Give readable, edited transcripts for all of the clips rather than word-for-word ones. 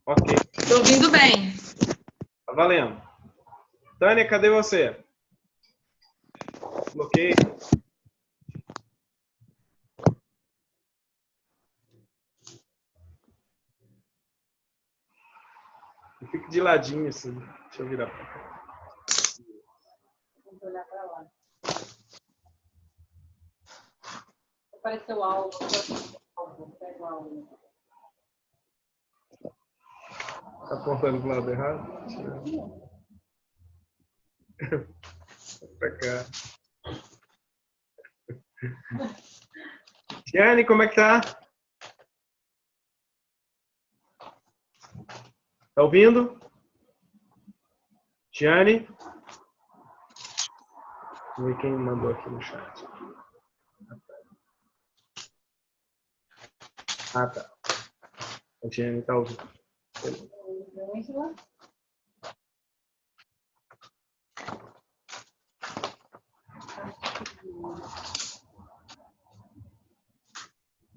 Ok. Estou ouvindo bem. Tá valendo. Tânia, cadê você? Bloqueio. Fica de ladinho assim. Deixa eu virar pra cá. Vamos olhar para lá. Apareceu algo. Pega o alvo. Tá apontando pro lado errado? Pra cá. Tiane, como é que tá? Tá ouvindo? Tiane? Vamos ver quem mandou aqui no chat. Ah, tá. A Tiane tá ouvindo.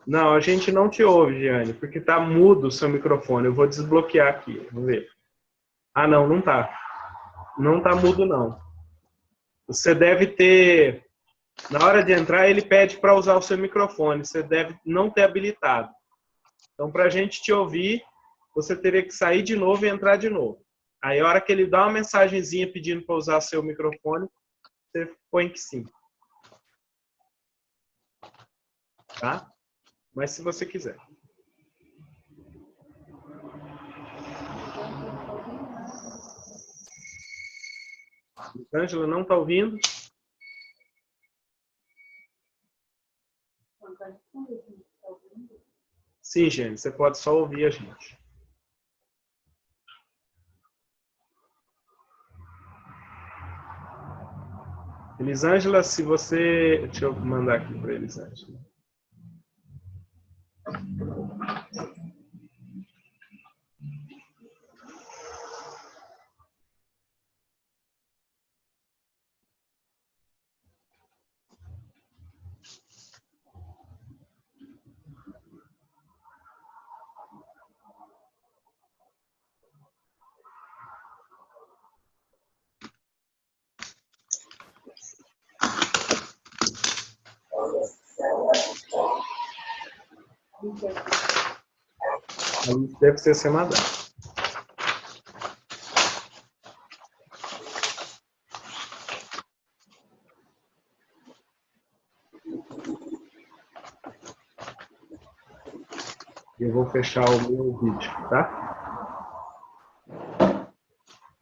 Não, a gente não te ouve, Giane, porque tá mudo o seu microfone. Eu vou desbloquear aqui. Vamos ver. Ah, não, não tá. Não tá mudo, não. Você deve ter... Na hora de entrar, ele pede para usar o seu microfone. Você deve não ter habilitado. Então, para a gente te ouvir, você teria que sair de novo e entrar de novo. Aí, a hora que ele dá uma mensagenzinha pedindo para usar seu microfone, você põe que sim. Tá? Mas se você quiser. Ângela, não está ouvindo? Sim, gente, você pode só ouvir a gente. Elisângela, se você... Deixa eu mandar aqui para Elisângela. Deve ser Semadar. Eu vou fechar o meu vídeo, tá?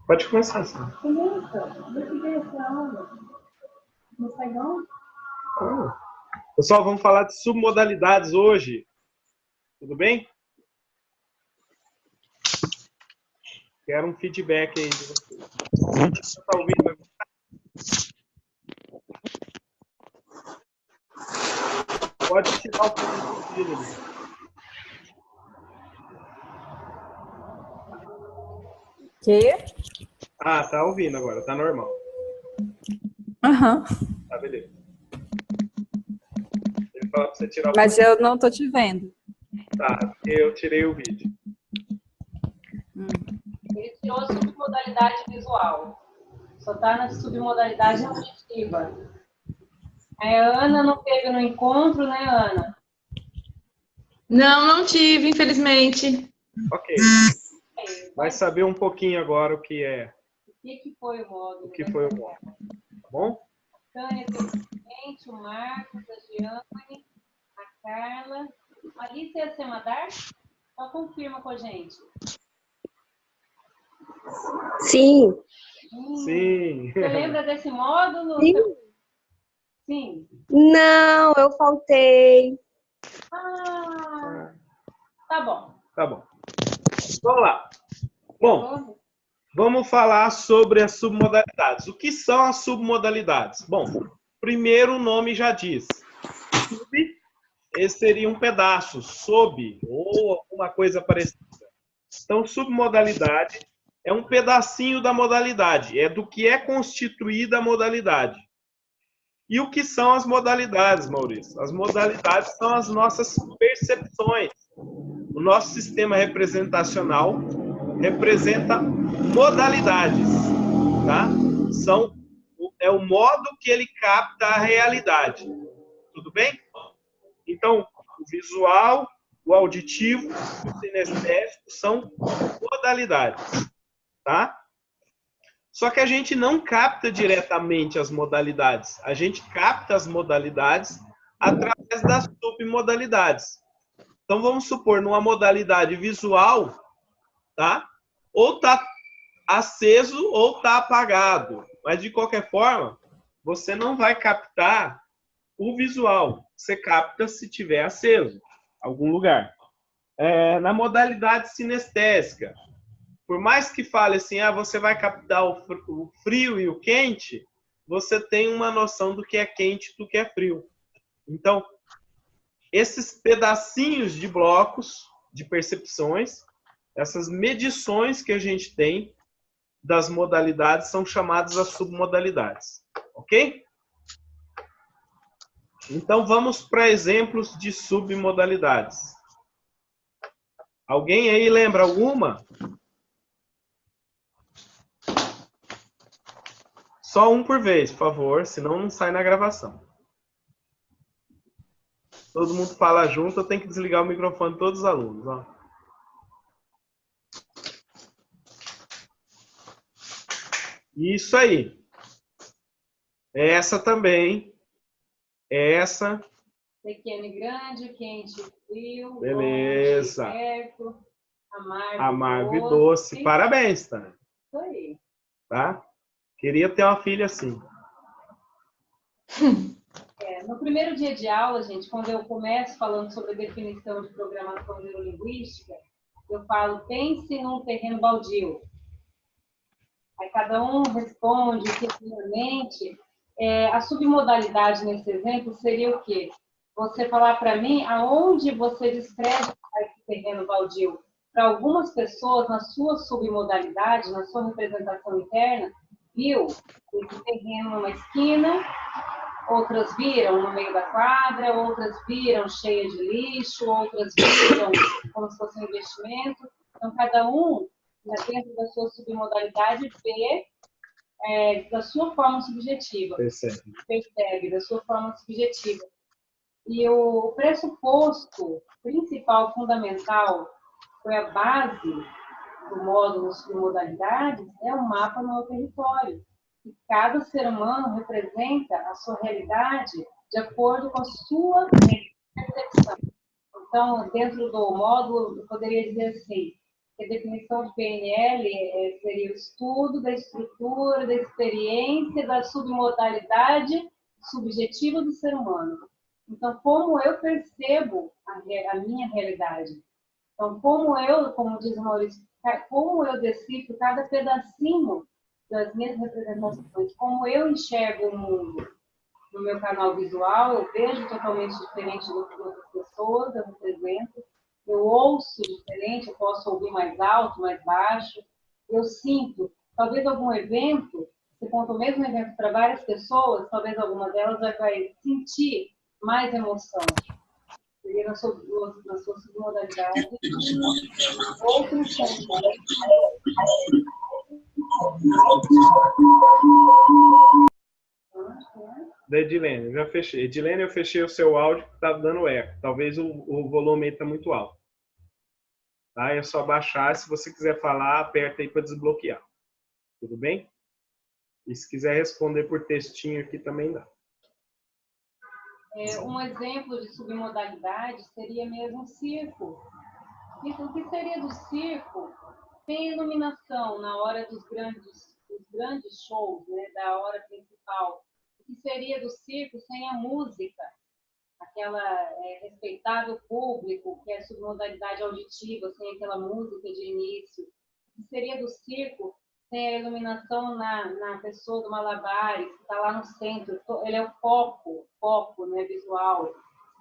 Pode começar, sim. Pessoal, vamos falar de submodalidades hoje. Tudo bem? Quero um feedback aí de vocês. Você está ouvindo? Pode tirar o fone do vídeo. Que? Ah, tá ouvindo agora, tá normal. Aham. Tá, beleza. Ele fala pra você tirar o Mas eu não tô te vendo. Tá, eu tirei o vídeo. Ele tirou a submodalidade visual. Só está na submodalidade auditiva. A Ana não teve no encontro, né, Ana? Não, não tive, infelizmente. Ok. Vai saber um pouquinho agora o que é. O que foi o módulo? O que foi o módulo. Tá bom? Tânia, o Marcos, a Giane, a Carla. Alice e a Semadar? Só confirma com a gente. Sim. Sim. Você lembra desse módulo? Sim. Sim. Não, eu faltei. Ah, tá bom. Tá bom. Vamos lá. Bom, vamos falar sobre as submodalidades. O que são as submodalidades? Bom, primeiro o nome já diz. Sub, esse seria um pedaço, sob, ou alguma coisa parecida. Então, submodalidade é um pedacinho da modalidade, é do que é constituída a modalidade. E o que são as modalidades, Maurício? As modalidades são as nossas percepções. O nosso sistema representacional representa modalidades, tá? É o modo que ele capta a realidade. Tudo bem? Então, o visual, o auditivo, o sinestésico são modalidades, tá? Só que a gente não capta diretamente as modalidades. A gente capta as modalidades através das submodalidades. Então, vamos supor, numa modalidade visual, tá? Ou tá aceso ou tá apagado. Mas, de qualquer forma, você não vai captar o visual. Você capta se tiver aceso, em algum lugar. Na modalidade sinestésica, por mais que fale assim, você vai captar o frio e o quente, você tem uma noção do que é quente e do que é frio. Então, esses pedacinhos de blocos de percepções, essas medições que a gente tem das modalidades são chamadas as submodalidades. Ok? Então, vamos para exemplos de submodalidades. Alguém aí lembra alguma? Só um por vez, por favor, senão não sai na gravação. Todo mundo fala junto, eu tenho que desligar o microfone de todos os alunos. Ó. Isso aí. Essa também. Essa. Pequeno e grande, quente e frio. Beleza. Longe e perto, amargo e doce. Parabéns, tá? Isso aí. Tá? Queria ter uma filha assim. No primeiro dia de aula, gente, quando eu começo falando sobre a definição de programação neurolinguística, eu falo, pense num terreno baldio. Aí cada um responde o que tem na mente. A submodalidade nesse exemplo seria o quê? Você falar para mim aonde você descreve esse terreno baldio. Para algumas pessoas, na sua submodalidade, na sua representação interna, viu esse terreno numa esquina, outras viram no meio da quadra, outras viram cheia de lixo, outras viram como se fosse um investimento. Então, cada um, dentro da sua submodalidade, vê da sua forma subjetiva. Percebe, da sua forma subjetiva. E o pressuposto principal, fundamental, foi a base do módulo submodalidades, é o mapa no território. E cada ser humano representa a sua realidade de acordo com a sua percepção. Então, dentro do módulo, eu poderia dizer assim, que a definição de PNL seria o estudo da estrutura, da experiência, da submodalidade subjetiva do ser humano. Então, como eu percebo a minha realidade? Então, como diz o Maurício, como eu decifro cada pedacinho das minhas representações, como eu enxergo o mundo no meu canal visual, eu vejo totalmente diferente do que outras pessoas, eu represento, eu ouço diferente, eu posso ouvir mais alto, mais baixo, eu sinto, talvez algum evento, se conta o mesmo evento para várias pessoas, talvez alguma delas vai sentir mais emoção. Seria na sua submodalidade. Outros sentimentos. Da Edilene, já fechei. Edilene, eu fechei o seu áudio que está dando eco. Talvez o volume está muito alto. Tá? É só baixar. Se você quiser falar, aperta aí para desbloquear. Tudo bem? E se quiser responder por textinho aqui também dá. Um exemplo de submodalidade seria mesmo o circo. O que seria do circo sem iluminação na hora dos grandes shows, né, da hora principal? O que seria do circo sem a música? Aquela respeitável público, que é a submodalidade auditiva, sem aquela música de início. O que seria do circo sem a iluminação na pessoa do Malabares, que está lá no centro? Ele é o foco, né, visual,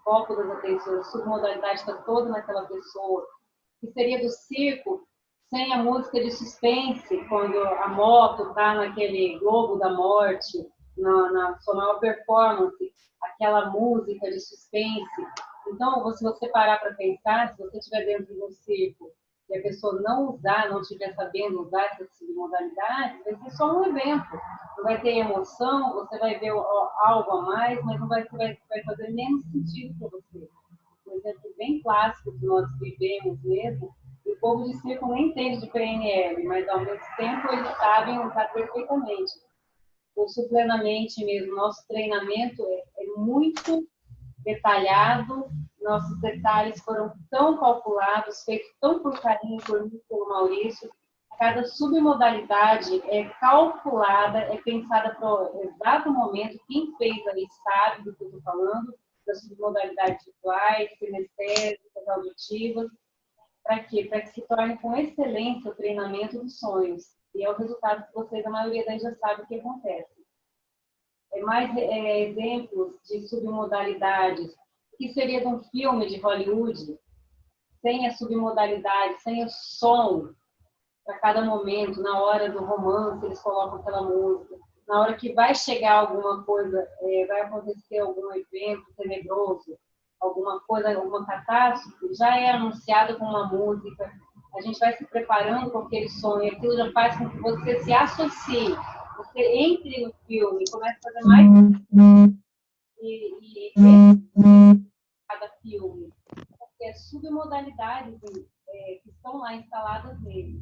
foco das atenções, a submodalidade está toda naquela pessoa. O que seria do circo sem a música de suspense, quando a moto está naquele globo da morte, na sua maior performance, aquela música de suspense, Então, se você parar para pensar, se você estiver dentro de um circo e a pessoa não estiver sabendo usar essa submodalidade, vai ser só um evento. Não vai ter emoção, você vai ver algo a mais, mas não vai fazer menos sentido para você. Um exemplo bem clássico que nós vivemos mesmo, e o povo de circo nem entende de PNL, mas ao mesmo tempo eles sabem usar perfeitamente. Curso plenamente mesmo, nosso treinamento é muito detalhado, nossos detalhes foram tão calculados, feitos tão por carinho por mim, pelo Maurício. Cada submodalidade é calculada, é pensada para o exato momento. Quem fez aí sabe do que eu estou falando, das submodalidades visuais, kinestésicas, auditivas. Para quê? Para que se torne com excelência o treinamento dos sonhos. E é o resultado que vocês, a maioria daí já sabe o que acontece. Exemplos de submodalidades. O que seria de um filme de Hollywood sem a submodalidade, sem o som para cada momento, na hora do romance eles colocam aquela música, na hora que vai chegar alguma coisa, vai acontecer algum evento tenebroso, alguma coisa, alguma catástrofe, já é anunciado com uma música, a gente vai se preparando com aquele som e aquilo já faz com que você se associe, você entre no filme e comece a fazer mais e cada filme, porque as submodalidades que estão lá instaladas nele,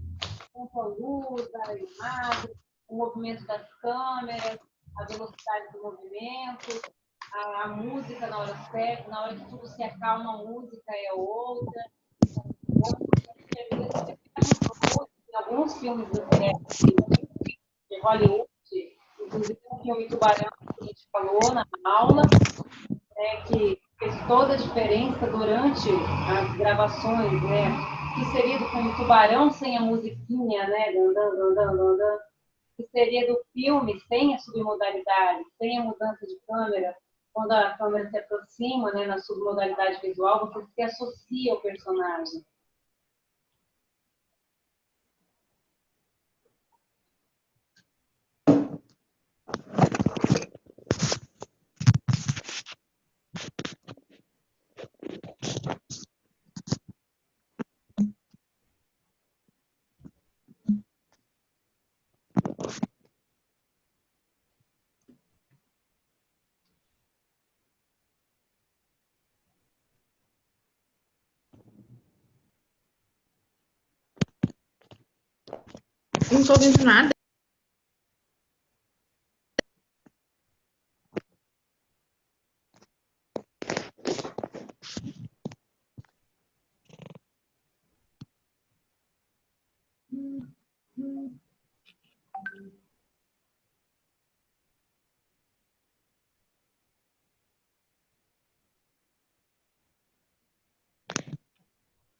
tanto a luz, a imagem, o movimento das câmeras, a velocidade do movimento, a música na hora certa, na hora que tudo se acalma, a música é outra. Em alguns filmes de Hollywood, inclusive o filme Tubarão, que a gente falou na aula, que fez toda a diferença durante as gravações, né? Que seria do filme Tubarão sem a musiquinha, né? Que seria do filme sem a submodalidade, sem a mudança de câmera. Quando a câmera se aproxima, né, na submodalidade visual, você se associa ao personagem. Não estou ouvindo nada.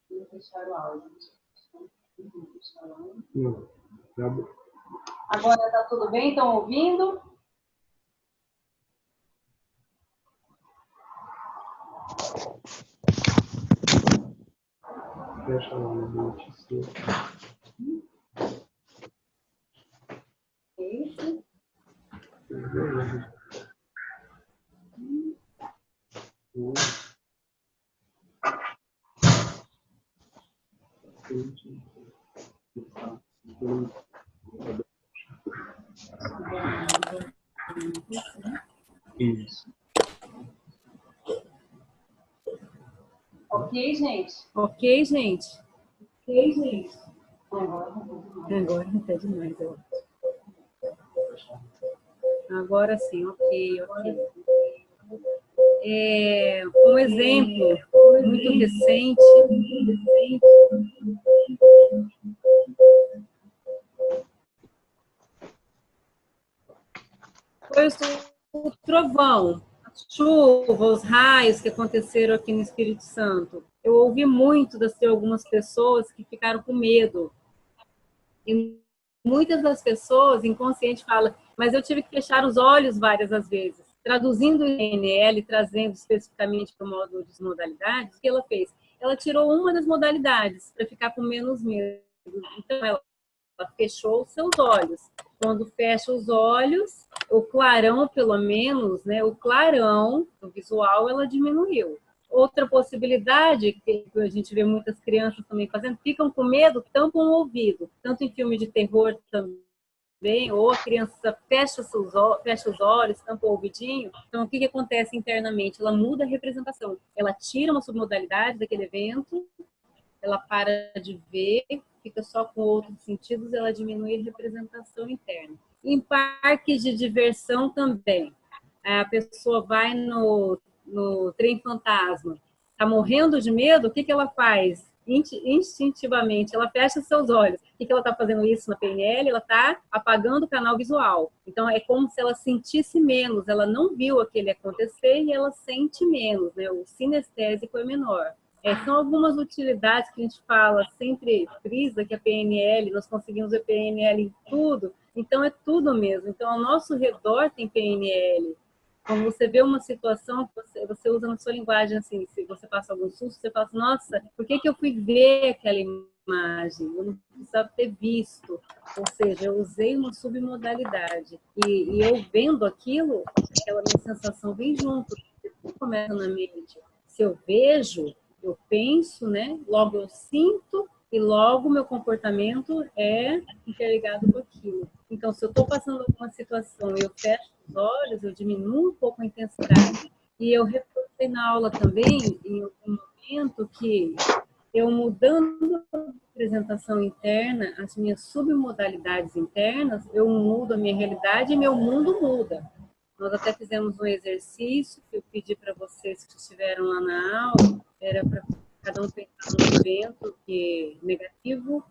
Vou fechar o áudio. Agora está tudo bem? Estão ouvindo? Fecha lá no notícia. Isso. Isso. Ok, gente? Ok, gente? Ok, gente? Agora não tá demais, eu acho. Agora sim, ok. Um exemplo muito recente. Foi o trovão, a chuva, os raios que aconteceram aqui no Espírito Santo. Eu ouvi muito de algumas pessoas que ficaram com medo. E muitas das pessoas, inconsciente, falam, mas eu tive que fechar os olhos várias vezes. Traduzindo em PNL, trazendo especificamente para o módulo de modalidades, o que ela fez? Ela tirou uma das modalidades para ficar com menos medo. Então, ela fechou os seus olhos. Quando fecha os olhos, o clarão, pelo menos, né, o clarão do visual, ela diminuiu. Outra possibilidade, que a gente vê muitas crianças também fazendo, ficam com medo, tampam o ouvido, tanto em filme de terror também, ou a criança fecha os olhos, tampa o ouvidinho. Então, o que acontece internamente? Ela muda a representação, ela tira uma submodalidade daquele evento, ela para de ver, fica só com outros sentidos, ela diminui a representação interna. Em parques de diversão também, a pessoa vai no trem fantasma, está morrendo de medo, o que ela faz? Instintivamente, ela fecha seus olhos. O que ela está fazendo isso na PNL? Ela está apagando o canal visual. Então, é como se ela sentisse menos, ela não viu aquele acontecer e ela sente menos, né? O sinestésico é menor. São algumas utilidades que a gente fala, sempre frisa que a PNL, nós conseguimos ver PNL em tudo, então é tudo mesmo. Então, ao nosso redor tem PNL. Quando você vê uma situação, você usa na sua linguagem assim, se você passa algum susto, você fala assim, nossa, por que eu fui ver aquela imagem? Eu não precisava ter visto. Ou seja, eu usei uma submodalidade. E eu vendo aquilo, aquela minha sensação vem junto. Tudo começa na mente. Se eu vejo, eu penso, né? Logo eu sinto e logo meu comportamento é interligado com aquilo. Então, se eu estou passando alguma situação e eu fecho os olhos, eu diminuo um pouco a intensidade. E eu reforcei na aula também, em algum momento, que eu mudando a representação interna, as minhas submodalidades internas, eu mudo a minha realidade e meu mundo muda. Nós até fizemos um exercício que eu pedi para vocês que estiveram lá na aula, era para cada um pensar num evento que é negativo,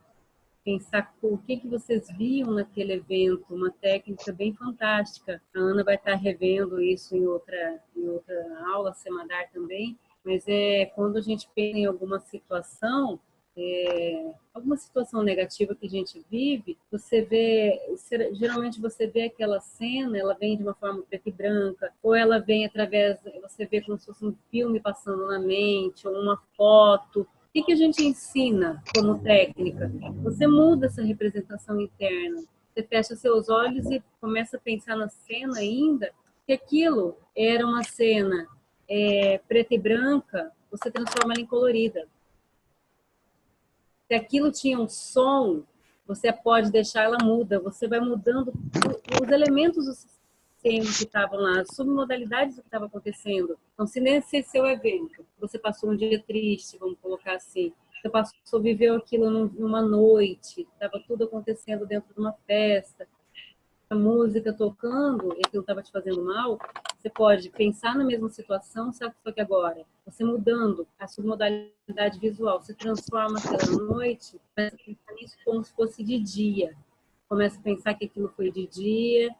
pensar o que vocês viam naquele evento, uma técnica bem fantástica. A Ana vai estar revendo isso em outra aula, semanal também, mas quando a gente pensa em alguma situação negativa que a gente vive, você vê, geralmente você vê aquela cena, ela vem de uma forma preta e branca, ou ela vem através, você vê como se fosse um filme passando na mente, ou uma foto. O que a gente ensina como técnica? Você muda essa representação interna. Você fecha seus olhos e começa a pensar na cena ainda, que aquilo era uma cena preta e branca, você transforma ela em colorida. Se aquilo tinha um som, você pode deixar ela muda. Você vai mudando os elementos do sistema que estavam lá, as submodalidades do que estava acontecendo. Então, se nesse seu evento você passou um dia triste, vamos colocar assim, você viveu aquilo numa noite, estava tudo acontecendo dentro de uma festa, a música tocando e aquilo estava te fazendo mal, você pode pensar na mesma situação, só que agora, você mudando a sua modalidade visual, você transforma aquela noite, começa a pensar nisso como se fosse de dia. Começa a pensar que aquilo foi de dia,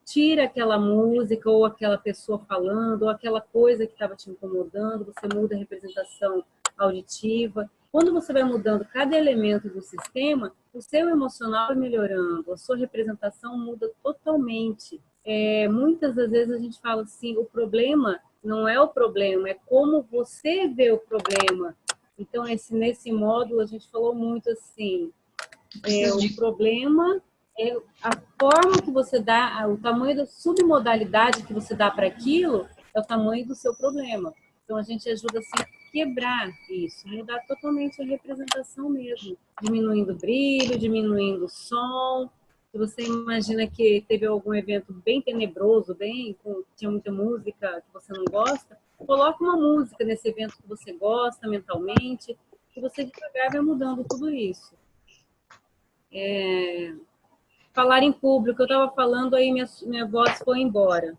tira aquela música ou aquela pessoa falando, ou aquela coisa que estava te incomodando, você muda a representação auditiva. Quando você vai mudando cada elemento do sistema, o seu emocional vai melhorando, a sua representação muda totalmente. Muitas das vezes a gente fala assim, o problema não é o problema, é como você vê o problema. Então, nesse módulo, a gente falou muito assim, o problema é a forma que você dá, o tamanho da submodalidade que você dá para aquilo, é o tamanho do seu problema. Então, a gente ajuda assim, a quebrar isso, mudar totalmente a representação mesmo, diminuindo o brilho, diminuindo o som. Se você imagina que teve algum evento bem tenebroso, tinha muita música que você não gosta, coloca uma música nesse evento que você gosta mentalmente, e você devagar vai mudando tudo isso. Falar em público, eu estava falando, aí minha voz foi embora.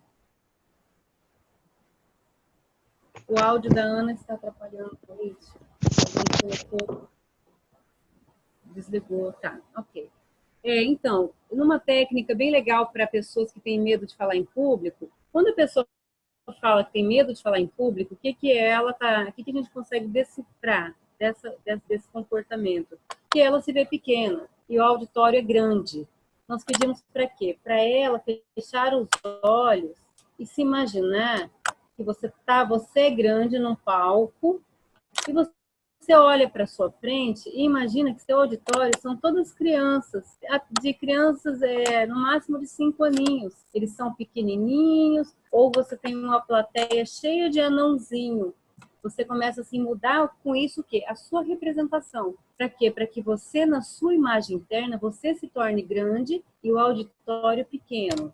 O áudio da Ana está atrapalhando com isso. Desligou, tá, ok. Então, numa técnica bem legal para pessoas que têm medo de falar em público, quando a pessoa fala que tem medo de falar em público, o que a gente consegue decifrar desse comportamento? Que ela se vê pequena e o auditório é grande. Nós pedimos para quê? Para ela fechar os olhos e se imaginar que você é grande num palco e você olha para sua frente e imagina que seu auditório são todas crianças, de crianças no máximo de 5 aninhos. Eles são pequenininhos, ou você tem uma plateia cheia de anãozinho. você começa assim a mudar com isso o quê? A sua representação. Para quê? Para que você, na sua imagem interna, você se torne grande e o auditório pequeno.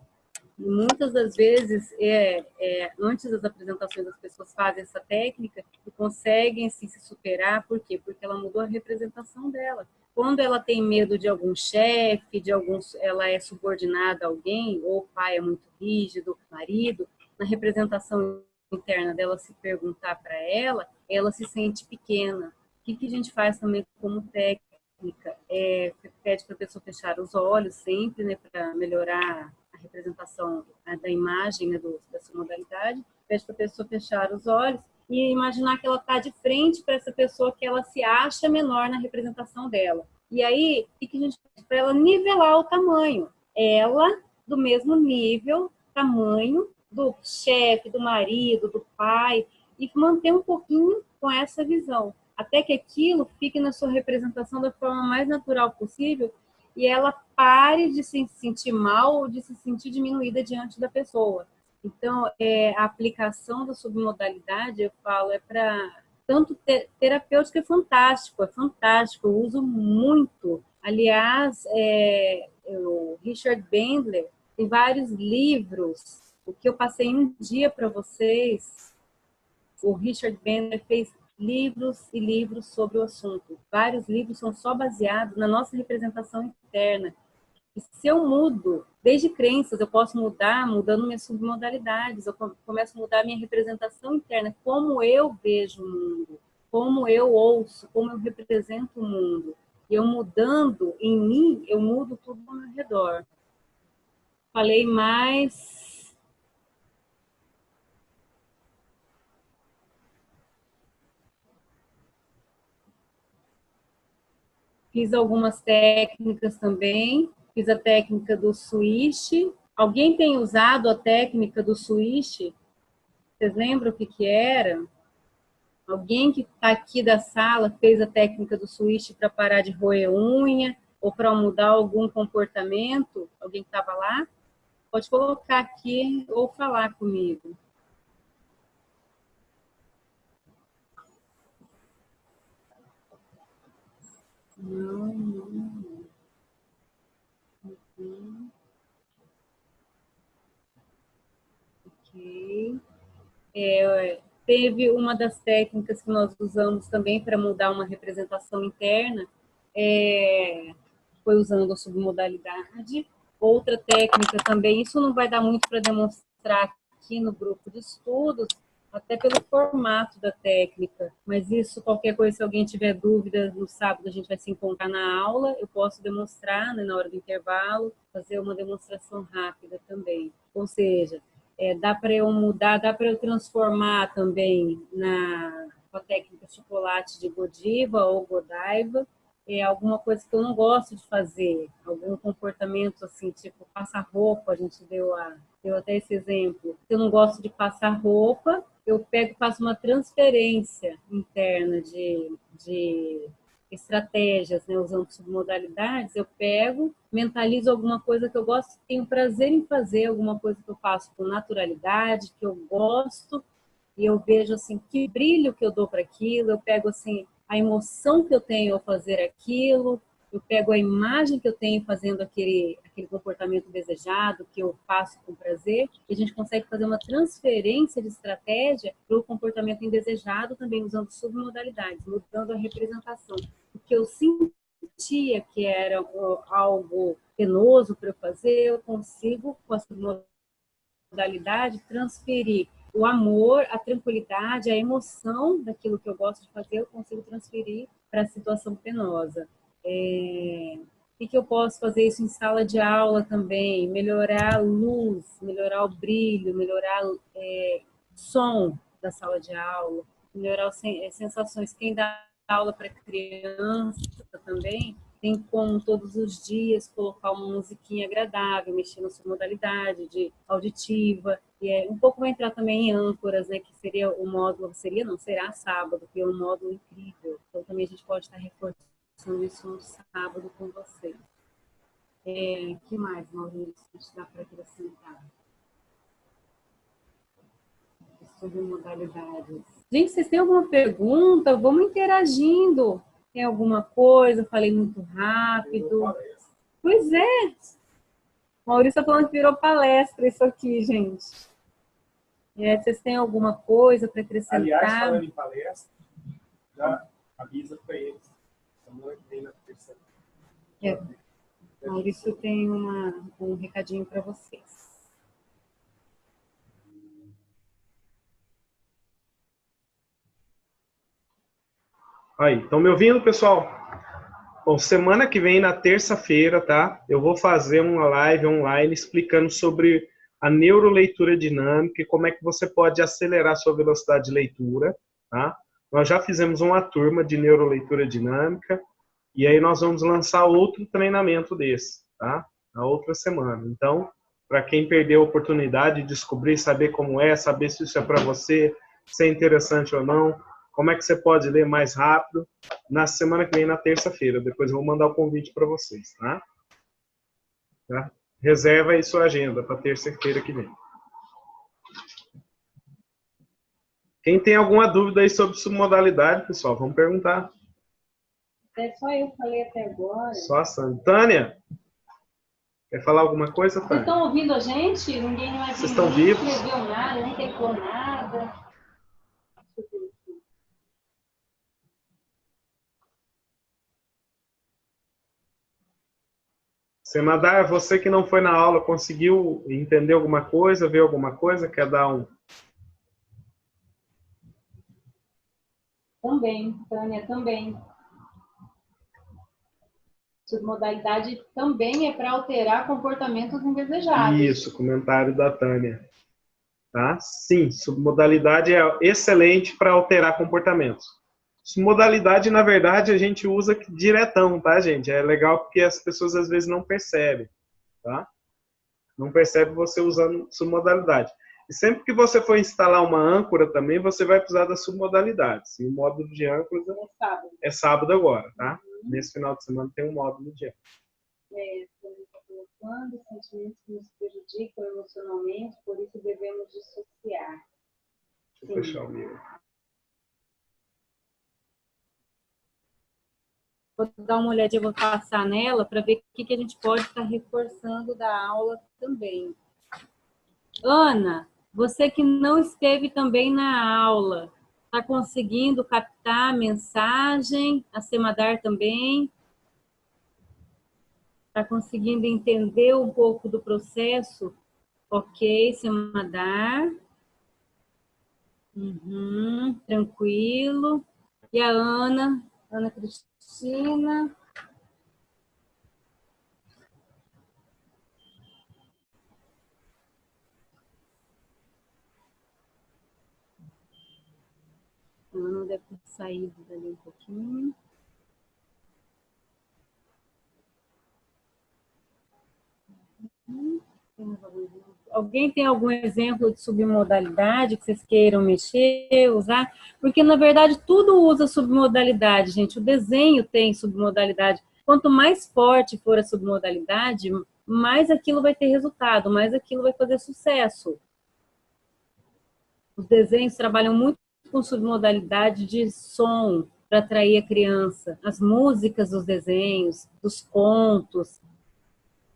E muitas das vezes, antes das apresentações, as pessoas fazem essa técnica e conseguem assim, se superar. Por quê? Porque ela mudou a representação dela. Quando ela tem medo de algum chefe, ela é subordinada a alguém, ou o pai é muito rígido, marido, na representação interna dela se perguntar para ela se sente pequena. O que a gente faz também como técnica? Pede para a pessoa fechar os olhos sempre, né, para melhorar a representação da imagem, né, da sua modalidade. Pede para a pessoa fechar os olhos e imaginar que ela está de frente para essa pessoa que ela se acha menor na representação dela. E aí, o que a gente faz? Para ela nivelar o tamanho. Ela, do mesmo nível, tamanho, do chefe, do marido, do pai, e manter um pouquinho com essa visão, até que aquilo fique na sua representação da forma mais natural possível e ela pare de se sentir mal ou de se sentir diminuída diante da pessoa. Então, a aplicação da submodalidade, eu falo, para tanto terapêutica é fantástico, eu uso muito. Aliás, o Richard Bandler tem vários livros. O que eu passei um dia para vocês, o Richard Bandler fez livros e livros sobre o assunto. Vários livros são só baseados na nossa representação interna. E se eu mudo, desde crenças, eu posso mudar mudando minhas submodalidades. Eu começo a mudar minha representação interna, como eu vejo o mundo, como eu ouço, como eu represento o mundo. E eu mudando em mim, eu mudo tudo ao meu redor. Falei mais. Fiz algumas técnicas também. Fiz a técnica do switch. Alguém tem usado a técnica do switch? Vocês lembram o que era? Alguém que está aqui da sala fez a técnica do switch para parar de roer unha ou para mudar algum comportamento? Alguém que estava lá? Pode colocar aqui ou falar comigo. Não. Ok. Teve uma das técnicas que nós usamos também para mudar uma representação interna, foi usando a submodalidade. Outra técnica também, isso não vai dar muito para demonstrar aqui no grupo de estudos, até pelo formato da técnica, mas isso, qualquer coisa, se alguém tiver dúvida, no sábado a gente vai se encontrar na aula, eu posso demonstrar, né, na hora do intervalo, fazer uma demonstração rápida também. Ou seja, dá para eu mudar, dá para eu transformar também com a técnica chocolate de Godiva ou Godiva, alguma coisa que eu não gosto de fazer, algum comportamento assim, tipo passar roupa, a gente deu até esse exemplo. Se eu não gosto de passar roupa, eu faço uma transferência interna de estratégias, né, usando submodalidades, eu mentalizo alguma coisa que eu gosto, tenho prazer em fazer, alguma coisa que eu faço com naturalidade, que eu gosto, e eu vejo assim que brilho que eu dou para aquilo, eu pego assim a emoção que eu tenho ao fazer aquilo, eu pego a imagem que eu tenho fazendo aquele comportamento desejado, que eu faço com prazer, e a gente consegue fazer uma transferência de estratégia para o comportamento indesejado, também usando submodalidades, mudando a representação. O que eu sentia que era algo penoso para eu fazer, eu consigo, com a submodalidade, transferir o amor, a tranquilidade, a emoção daquilo que eu gosto de fazer, eu consigo transferir para a situação penosa. O que eu posso fazer isso em sala de aula também? Melhorar a luz, melhorar o brilho, melhorar o som da sala de aula, melhorar sensações. Quem dá aula para criança também tem como todos os dias colocar uma musiquinha agradável, mexer na sua modalidade de auditiva. E um pouco vai entrar também em âncoras, né, que seria o módulo, será sábado, que é um módulo incrível. Então também a gente pode estar reforçando isso no sábado com vocês. Que mais, Maurício, que dá para acrescentar? Submodalidades. Gente, vocês têm alguma pergunta? Vamos interagindo. Tem alguma coisa? Falei muito rápido. Pois é. Maurício está falando que virou palestra isso aqui, gente. Vocês têm alguma coisa para acrescentar? Aliás, falando em palestra, já avisa para eles. Semana que vem na terça. Maurício tem um recadinho para vocês. Aí, estão me ouvindo, pessoal? Bom, semana que vem, na terça-feira, tá? Eu vou fazer uma live online explicando sobre a neuroleitura dinâmica e como é que você pode acelerar sua velocidade de leitura, tá? Nós já fizemos uma turma de neuroleitura dinâmica e aí nós vamos lançar outro treinamento desse, tá? Na outra semana. Então, para quem perdeu a oportunidade de descobrir, saber como é, saber se isso é para você, se é interessante ou não, como é que você pode ler mais rápido, na semana que vem, na terça-feira. Depois eu vou mandar o convite para vocês, tá? Reserva aí sua agenda para terça-feira que vem. Quem tem alguma dúvida aí sobre submodalidade, pessoal, vamos perguntar. É só eu que falei até agora. Só a Sandra. Tânia, quer falar alguma coisa, Vocês Tânia? estão ouvindo a gente? Ninguém mais Vocês estão vivos? escreveu nada, nem teclou nada. Deixa eu ver aqui. Semadar, você que não foi na aula, conseguiu entender alguma coisa, ver alguma coisa? Quer dar um... Também, Tânia, também. Submodalidade também é para alterar comportamentos indesejáveis. Isso, comentário da Tânia. Tá? Sim, submodalidade é excelente para alterar comportamentos. Submodalidade, na verdade, a gente usa diretão, tá, gente? É legal porque as pessoas às vezes não percebem, tá? Não percebe você usando submodalidade. E sempre que você for instalar uma âncora também, você vai precisar da submodalidade. E o módulo de âncora é sábado agora, tá? Nesse final de semana tem um módulo de âncora. Colocando sentimentos que nos prejudicam emocionalmente, por isso devemos dissociar. Deixa eu fechar o meu. Vou dar uma olhadinha, vou passar nela para ver o que a gente pode estar reforçando da aula também. Ana, você que não esteve também na aula, está conseguindo captar a mensagem? A Semadar também? Está conseguindo entender um pouco do processo? Ok, Semadar. Tranquilo. E a Ana Cristina. A Ana deve ter saído dali um pouquinho. Alguém tem algum exemplo de submodalidade que vocês queiram mexer, usar? Porque, na verdade, tudo usa submodalidade, gente. O desenho tem submodalidade. Quanto mais forte for a submodalidade, mais aquilo vai ter resultado, mais aquilo vai fazer sucesso. Os desenhos trabalham muito com submodalidade de som para atrair a criança. As músicas dos desenhos, dos contos.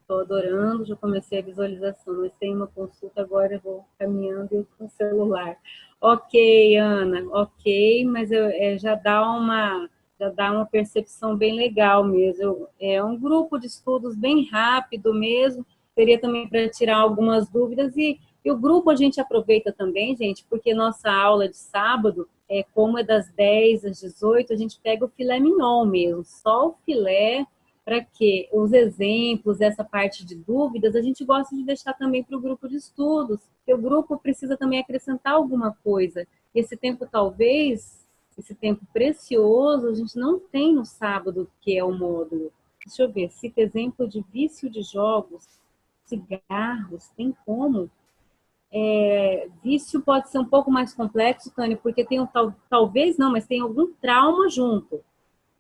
Estou adorando, já comecei a visualização, mas tem uma consulta agora, eu vou caminhando com o celular. Ok, Ana, ok, mas já dá uma percepção bem legal mesmo. É um grupo de estudos bem rápido mesmo, seria também para tirar algumas dúvidas, e o grupo a gente aproveita também, gente, porque nossa aula de sábado, como é das 10 às 18, a gente pega o filé mignon mesmo, só o filé, para que os exemplos, essa parte de dúvidas, a gente gosta de deixar também para o grupo de estudos, porque o grupo precisa também acrescentar alguma coisa. Esse tempo, talvez, esse tempo precioso, a gente não tem no sábado, que é o módulo. Deixa eu ver, cita exemplo de vício de jogos, cigarros, tem como? Vício pode ser um pouco mais complexo, Tânia, porque tem talvez não, mas tem algum trauma junto.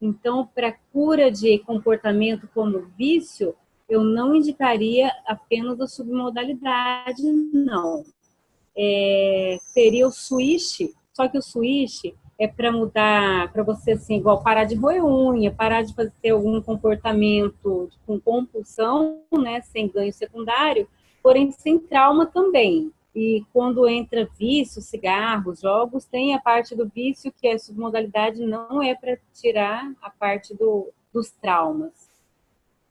Então, para cura de comportamento como vício, eu não indicaria apenas a submodalidade, não. seria o switch, só que o switch é para mudar, para você, assim, igual parar de roer unha, parar de ter algum comportamento com compulsão, né, sem ganho secundário, porém sem trauma também. E quando entra vício, cigarros, jogos, tem a parte do vício, que é submodalidade, não é para tirar a parte dos traumas.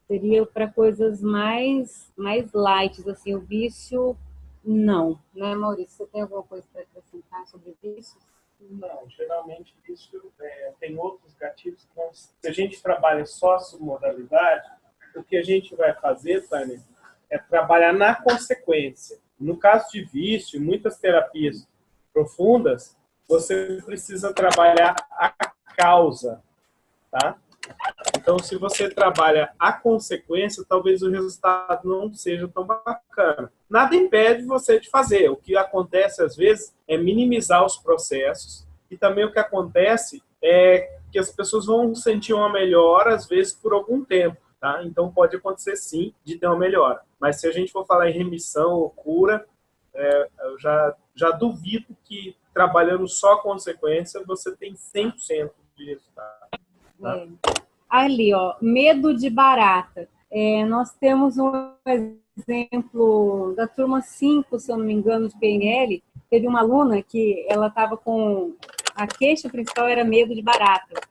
Seria para coisas mais light, assim, o vício, não. Né, Maurício? Você tem alguma coisa para acrescentar sobre vício? Não, geralmente isso tem outros gatilhos que não, se a gente trabalha só a submodalidade, o que a gente vai fazer, Tânia, é trabalhar na consequência. No caso de vício, muitas terapias profundas, você precisa trabalhar a causa, tá? Então, se você trabalha a consequência, talvez o resultado não seja tão bacana. Nada impede você de fazer. O que acontece, às vezes, é minimizar os processos. E também o que acontece é que as pessoas vão sentir uma melhora, às vezes, por algum tempo. Tá? Então, pode acontecer, sim, de ter uma melhora. Mas se a gente for falar em remissão ou cura, eu já duvido que, trabalhando só a consequência, você tem 100% de resultado. Tá? Ali, ó, medo de barata. Nós temos um exemplo da turma 5, se eu não me engano, de PNL. Teve uma aluna que ela estava com... A queixa principal era medo de barata.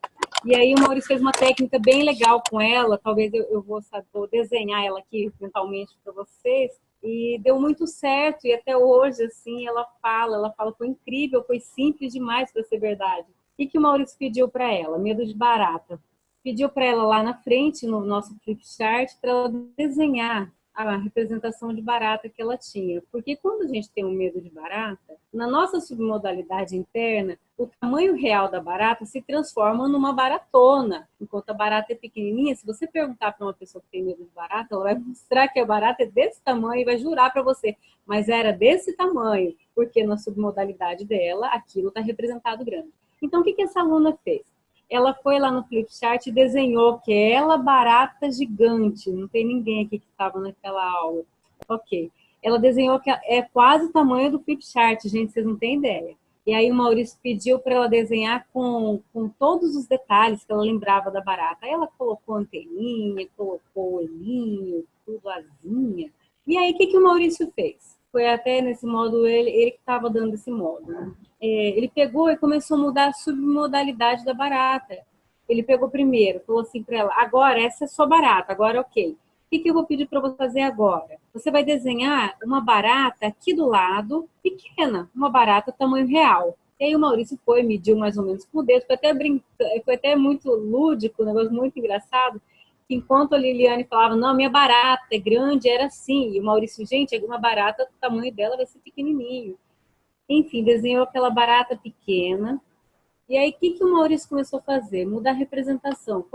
E aí o Maurício fez uma técnica bem legal com ela. Talvez eu vou desenhar ela aqui mentalmente para vocês. E deu muito certo. E até hoje, assim, ela fala, foi incrível, foi simples demais para ser verdade. O que o Maurício pediu para ela? Medo de barata. Pediu para ela lá na frente, no nosso flipchart, para ela desenhar a representação de barata que ela tinha. Porque quando a gente tem um medo de barata, na nossa submodalidade interna, o tamanho real da barata se transforma numa baratona. Enquanto a barata é pequenininha, se você perguntar para uma pessoa que tem medo de barata, ela vai mostrar que a barata é desse tamanho e vai jurar para você, mas era desse tamanho, porque na submodalidade dela, aquilo está representado grande. Então, o que essa aluna fez? Ela foi lá no flipchart e desenhou aquela barata gigante. Não tem ninguém aqui que estava naquela aula. Ok. Ela desenhou que é quase o tamanho do flipchart, gente, vocês não têm ideia. E aí o Maurício pediu para ela desenhar com todos os detalhes que ela lembrava da barata. Aí ela colocou anteninha, colocou olhinho, tudo asinha. E aí o que o Maurício fez? Foi até nesse modo, ele que estava dando esse modo, né? Ele pegou e começou a mudar a submodalidade da barata. Ele pegou primeiro, falou assim para ela, agora essa é sua barata, agora ok. O que eu vou pedir para você fazer agora? Você vai desenhar uma barata aqui do lado, pequena, uma barata tamanho real. E aí o Maurício foi, mediu mais ou menos com o dedo, foi até muito lúdico, um negócio muito engraçado, que enquanto a Liliane falava, não, minha barata é grande, era assim. E o Maurício, gente, uma barata, o tamanho dela vai ser pequenininho. Enfim, desenhou aquela barata pequena. E aí, o que o Maurício começou a fazer? Mudar a representação.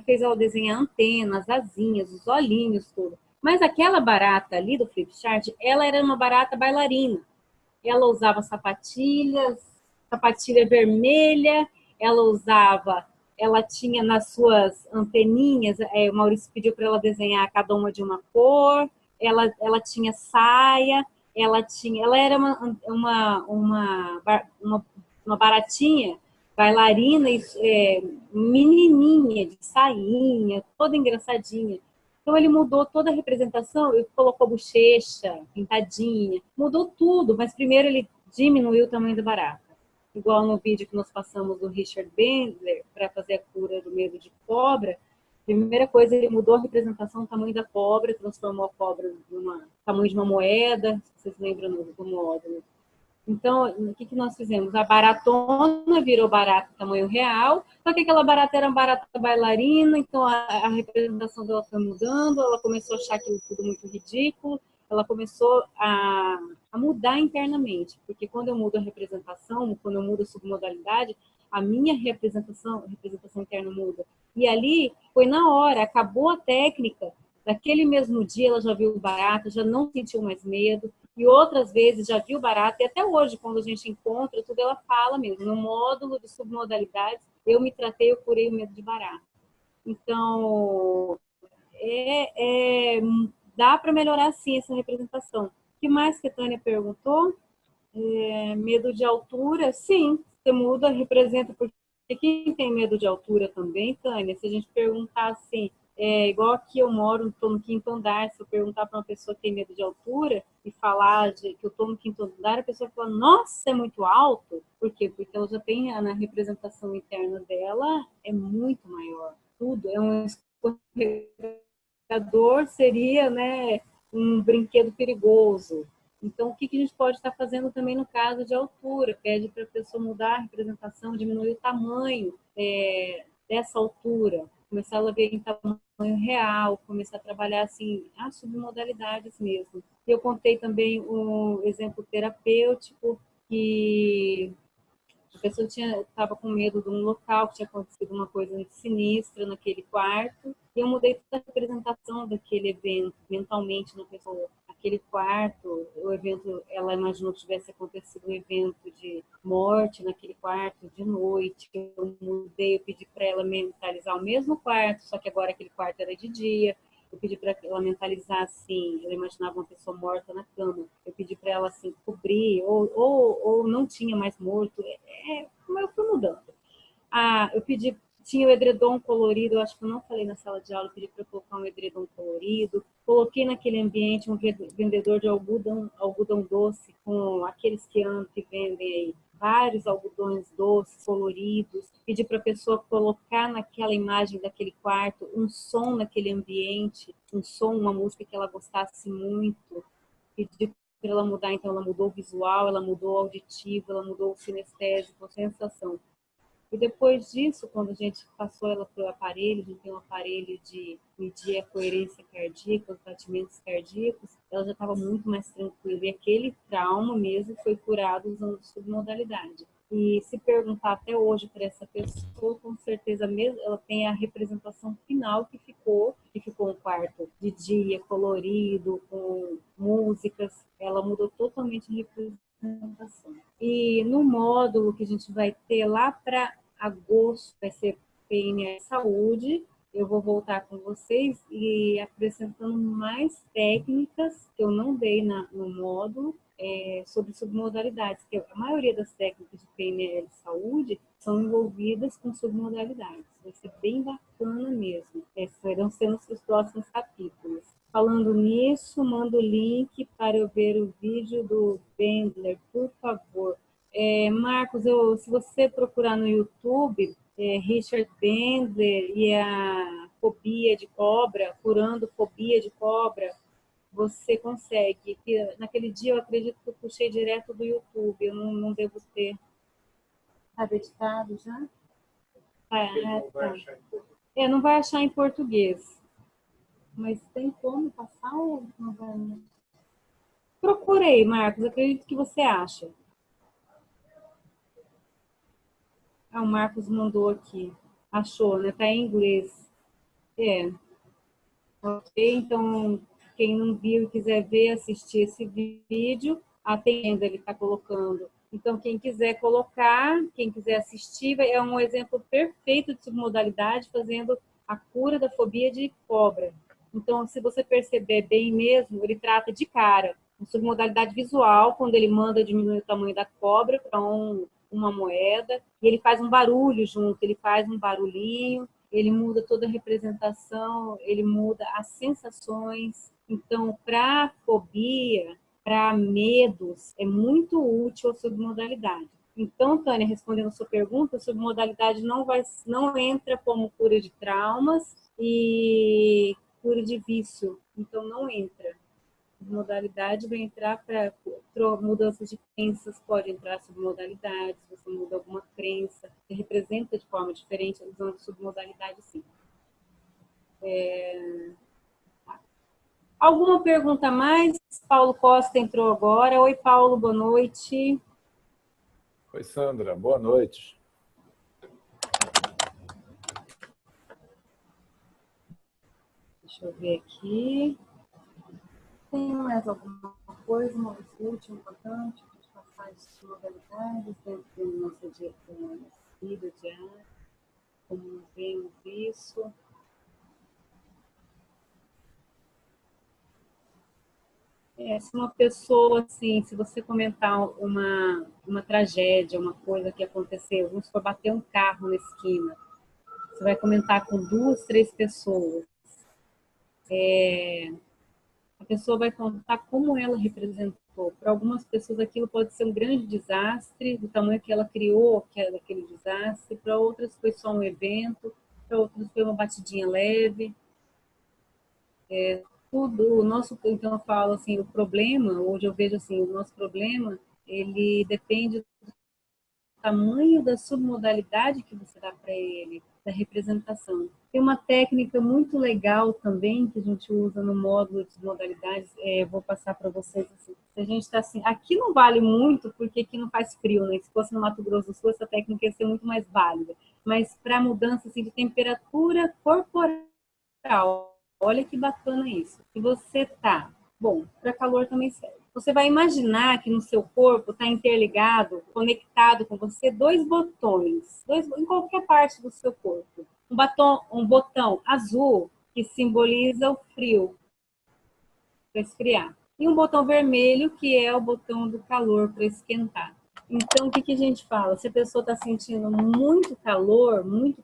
Fez ela desenhar antenas, asinhas, os olhinhos, tudo. Mas aquela barata ali do flipchart, ela era uma barata bailarina. Ela usava sapatilha vermelha, ela tinha nas suas anteninhas, o Maurício pediu para ela desenhar cada uma de uma cor, ela tinha saia, ela era uma baratinha bailarina, menininha, de sainha, toda engraçadinha. Então ele mudou toda a representação, ele colocou bochecha, pintadinha, mudou tudo, mas primeiro ele diminuiu o tamanho da barata. Igual no vídeo que nós passamos do Richard Bandler para fazer a cura do medo de cobra, primeira coisa, ele mudou a representação do tamanho da cobra, transformou a cobra no tamanho de uma moeda, vocês lembram do módulo. Então, o que nós fizemos? A baratona virou barata tamanho real, só que aquela barata era uma barata bailarina, então a representação dela foi mudando, ela começou a achar aquilo tudo muito ridículo, ela começou a mudar internamente, porque quando eu mudo a representação, quando eu mudo a submodalidade, a minha representação interna muda. E ali, foi na hora, acabou a técnica, naquele mesmo dia ela já viu barata, já não sentiu mais medo, e outras vezes já viu barata, e até hoje, quando a gente encontra, tudo ela fala mesmo, no módulo de submodalidades, eu me tratei, eu curei o medo de barata. Então, dá para melhorar sim essa representação. que mais que a Tânia perguntou? Medo de altura, sim, você muda, representa, porque quem tem medo de altura também, Tânia, se a gente perguntar assim, igual aqui eu moro, estou no quinto andar, se eu perguntar para uma pessoa que tem medo de altura e falar que eu estou no quinto andar, a pessoa fala, nossa, é muito alto. Por quê? Porque ela já tem, na representação interna dela, é muito maior. Tudo é um escorregador, seria, né, um brinquedo perigoso. Então, o que a gente pode estar fazendo também no caso de altura? Pede para a pessoa mudar a representação, diminuir o tamanho dessa altura, começar a ver em tamanho real, começar a trabalhar assim, as submodalidades mesmo. E eu contei também um exemplo terapêutico que a pessoa estava com medo de um local, que tinha acontecido uma coisa muito sinistra naquele quarto, e eu mudei toda a representação daquele evento mentalmente na pessoa. Aquele quarto, o evento, ela imaginou que tivesse acontecido um evento de morte naquele quarto de noite. Eu mudei, eu pedi para ela mentalizar o mesmo quarto, só que agora aquele quarto era de dia. Eu pedi para ela mentalizar assim, eu imaginava uma pessoa morta na cama. Eu pedi para ela assim cobrir, ou não tinha mais morto. Eu fui mudando. Eu pedi, tinha o edredom colorido, eu acho que eu não falei na sala de aula, eu pedi para colocar um edredom colorido. Coloquei naquele ambiente um vendedor de algodão doce, com aqueles que vendem aí vários algodões doces, coloridos. Pedi para a pessoa colocar naquela imagem daquele quarto um som naquele ambiente, um som, uma música que ela gostasse muito. Pedi para ela mudar, então ela mudou o visual, ela mudou o auditivo, ela mudou o sinestésico, a sensação. E depois disso, quando a gente passou ela para o aparelho, a gente tem um aparelho de medir a coerência cardíaca, os batimentos cardíacos, ela já estava muito mais tranquila. E aquele trauma mesmo foi curado usando submodalidade. E se perguntar até hoje para essa pessoa, com certeza mesmo, ela tem a representação final que ficou um quarto de dia, colorido, com músicas. Ela mudou totalmente a representação. E no módulo que a gente vai ter lá para agosto, vai ser PNL Saúde. Eu vou voltar com vocês e apresentando mais técnicas que eu não dei no módulo sobre submodalidades, que a maioria das técnicas de PNL Saúde são envolvidas com submodalidades. Vai ser bem bacana mesmo. Esses serão sendo os próximos capítulos. Falando nisso, manda o link para eu ver o vídeo do Bendler, por favor. Marcos, se você procurar no YouTube, Richard Bendler e a fobia de cobra, curando fobia de cobra, você consegue. Naquele dia eu acredito que eu puxei direto do YouTube, eu não devo ter. Estava editado já? Tá. Não vai achar em português. Mas tem como passar ou não vai? Procurei, Marcos, acredito que você acha. O Marcos mandou aqui. Achou, né? Tá em inglês. Ok, então, quem não viu e quiser ver, assistir esse vídeo, atenda, ele está colocando. Então, quem quiser colocar, quem quiser assistir, é um exemplo perfeito de submodalidade fazendo a cura da fobia de cobra. Então, se você perceber bem mesmo, ele trata de cara. Uma submodalidade visual, quando ele manda diminuir o tamanho da cobra para uma moeda, e ele faz um barulho junto, ele faz um barulhinho, ele muda toda a representação, ele muda as sensações. Então, para fobia, para medos, é muito útil a submodalidade. Então, Tânia, respondendo a sua pergunta, a submodalidade não entra como cura de traumas e cura de vício. Então, não entra. Modalidade vai entrar para mudanças de crenças, pode entrar submodalidades, você muda alguma crença, você representa de forma diferente usando submodalidade, sim. Alguma pergunta a mais? Paulo Costa entrou agora. Oi, Paulo, boa noite. Oi, Sandra, boa noite. Deixa eu ver aqui. Tem mais alguma coisa, uma última importante, de passar de modalidades dentro da nossa vida diária, como vemos isso? Se uma pessoa, assim, se você comentar uma tragédia, uma coisa que aconteceu, vamos supor, bater um carro na esquina, você vai comentar com 2, 3 pessoas. A pessoa vai contar como ela representou. Para algumas pessoas aquilo pode ser um grande desastre, do tamanho que ela criou aquele desastre. Para outras foi só um evento, para outras foi uma batidinha leve. Tudo, o nosso, então eu falo assim, o problema, hoje eu vejo assim, o nosso problema, ele depende do tamanho da submodalidade que você dá para ele, da representação. Tem uma técnica muito legal também que a gente usa no módulo de modalidades, vou passar para vocês assim. Se a gente está assim, aqui não vale muito porque aqui não faz frio, né? Se fosse no Mato Grosso do Sul, essa técnica ia ser muito mais válida. Mas para mudança assim, de temperatura corporal, olha que bacana isso. Se você tá, bom, para calor também serve. Você vai imaginar que no seu corpo está interligado, conectado com você, 2 botões, em qualquer parte do seu corpo. Um botão azul que simboliza o frio, para esfriar. E um botão vermelho que é o botão do calor, para esquentar. Então, o que a gente fala? Se a pessoa está sentindo muito calor, o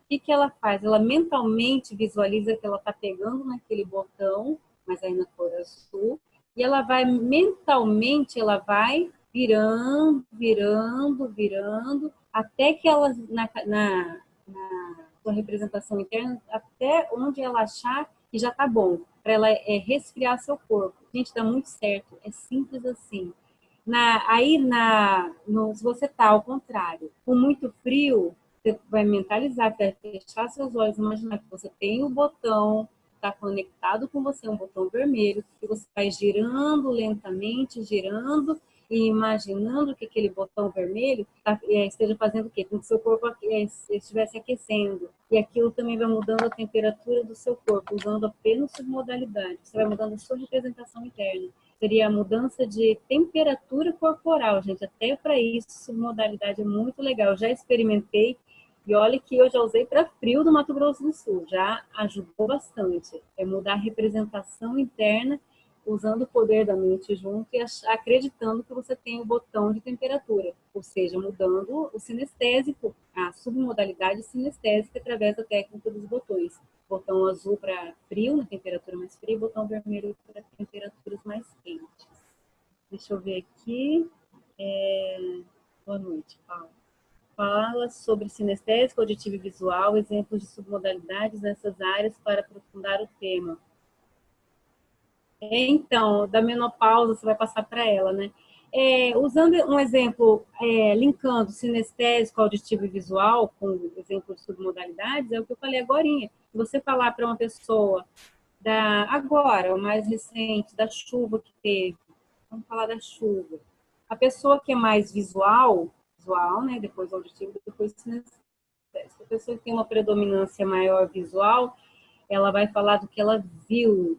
que ela faz? Ela mentalmente visualiza que ela está pegando naquele botão, mas aí na cor azul, e ela vai mentalmente, ela vai virando, até que ela, na sua representação interna, até onde ela achar que já está bom, para ela resfriar seu corpo. Gente, dá muito certo, é simples assim. Se você está ao contrário, com muito frio, você vai mentalizar, vai fechar seus olhos, imaginar que você tem o botão, está conectado com você, um botão vermelho, e você vai girando lentamente, girando e imaginando que aquele botão vermelho esteja fazendo o quê? Com que seu corpo estivesse aquecendo. E aquilo também vai mudando a temperatura do seu corpo, usando apenas submodalidade. Você vai mudando a sua representação interna. Seria a mudança de temperatura corporal, gente. Até para isso, submodalidade é muito legal. Eu já experimentei e olha que eu já usei para frio do Mato Grosso do Sul. Já ajudou bastante. É mudar a representação interna usando o poder da mente junto e acreditando que você tem o botão de temperatura, ou seja, mudando o sinestésico, a submodalidade sinestésica através da técnica dos botões. Botão azul para frio, na temperatura mais fria, e botão vermelho para temperaturas mais quentes. Deixa eu ver aqui. Boa noite, Paulo. Fala sobre sinestésico, auditivo e visual, exemplos de submodalidades nessas áreas para aprofundar o tema. Então, da menopausa, você vai passar para ela, né? Usando um exemplo, linkando sinestésico, auditivo e visual, com exemplo de submodalidades, é o que eu falei agorinha. Você falar para uma pessoa agora, o mais recente, da chuva que teve, vamos falar da chuva. A pessoa que é mais visual, né? Depois auditivo, depois sinestésico. A pessoa que tem uma predominância maior visual, ela vai falar do que ela viu,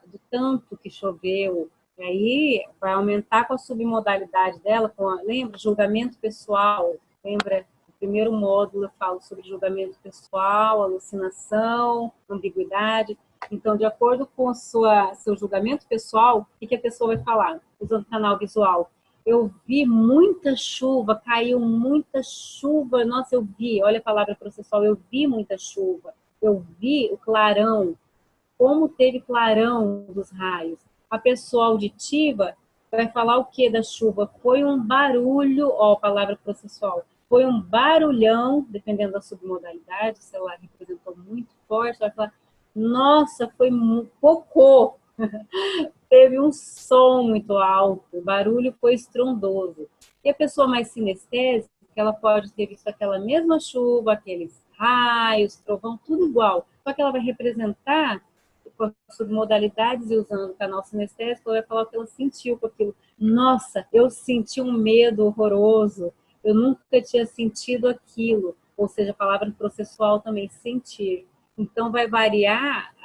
do tanto que choveu. E aí vai aumentar com a submodalidade dela, lembra? Julgamento pessoal. Lembra? No primeiro módulo eu falo sobre julgamento pessoal, alucinação, ambiguidade. Então, de acordo com seu julgamento pessoal, o que a pessoa vai falar? Usando o canal visual. Eu vi muita chuva, caiu muita chuva. Nossa, eu vi, olha a palavra processual, eu vi muita chuva. Eu vi o clarão, como teve clarão dos raios. A pessoa auditiva vai falar o que da chuva? Foi um barulho, ó, a palavra processual. Foi um barulhão, dependendo da submodalidade, se ela representou muito forte, vai falar, nossa, foi cocô. Teve um som muito alto, o barulho foi estrondoso. E a pessoa mais sinestésica, ela pode ter visto aquela mesma chuva, aqueles raios, trovão, tudo igual. Só que ela vai representar com submodalidades e usando o canal sinestésico, ela vai falar o que ela sentiu com aquilo. Nossa, eu senti um medo horroroso, eu nunca tinha sentido aquilo. Ou seja, a palavra processual também, sentir. Então, vai variar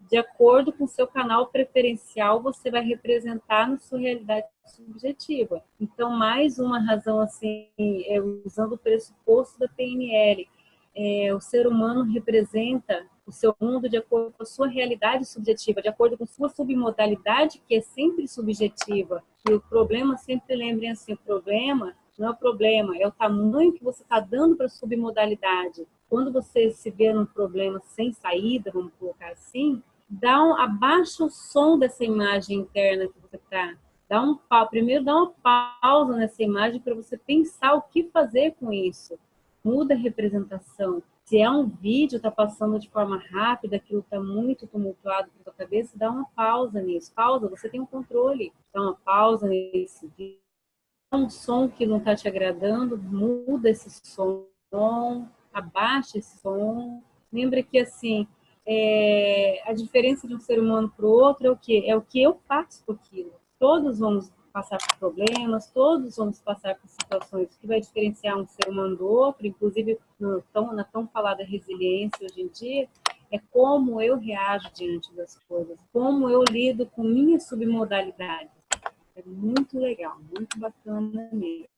de acordo com o seu canal preferencial, você vai representar na sua realidade subjetiva. Então, mais uma razão, assim, usando o pressuposto da PNL, o ser humano representa o seu mundo de acordo com a sua realidade subjetiva, de acordo com a sua submodalidade, que é sempre subjetiva. E o problema, sempre lembrem assim, o problema não é o problema, é o tamanho que você está dando para a submodalidade. Quando você se vê num problema sem saída, vamos colocar assim, abaixa o som dessa imagem interna que você está. Primeiro dá uma pausa nessa imagem para você pensar o que fazer com isso. Muda a representação. Se é um vídeo, está passando de forma rápida, aquilo está muito tumultuado na sua cabeça, dá uma pausa nisso. Pausa, você tem um controle. Dá uma pausa nesse vídeo. Um som que não está te agradando, muda esse som, abaixa esse som. Lembra que, assim, a diferença de um ser humano para o outro é o quê? É o que eu passo por aquilo. Todos vamos passar por problemas, todos vamos passar por situações que vai diferenciar um ser humano do outro, inclusive na tão falada resiliência hoje em dia, é como eu reajo diante das coisas, como eu lido com minha submodalidade. É muito legal, muito bacana mesmo.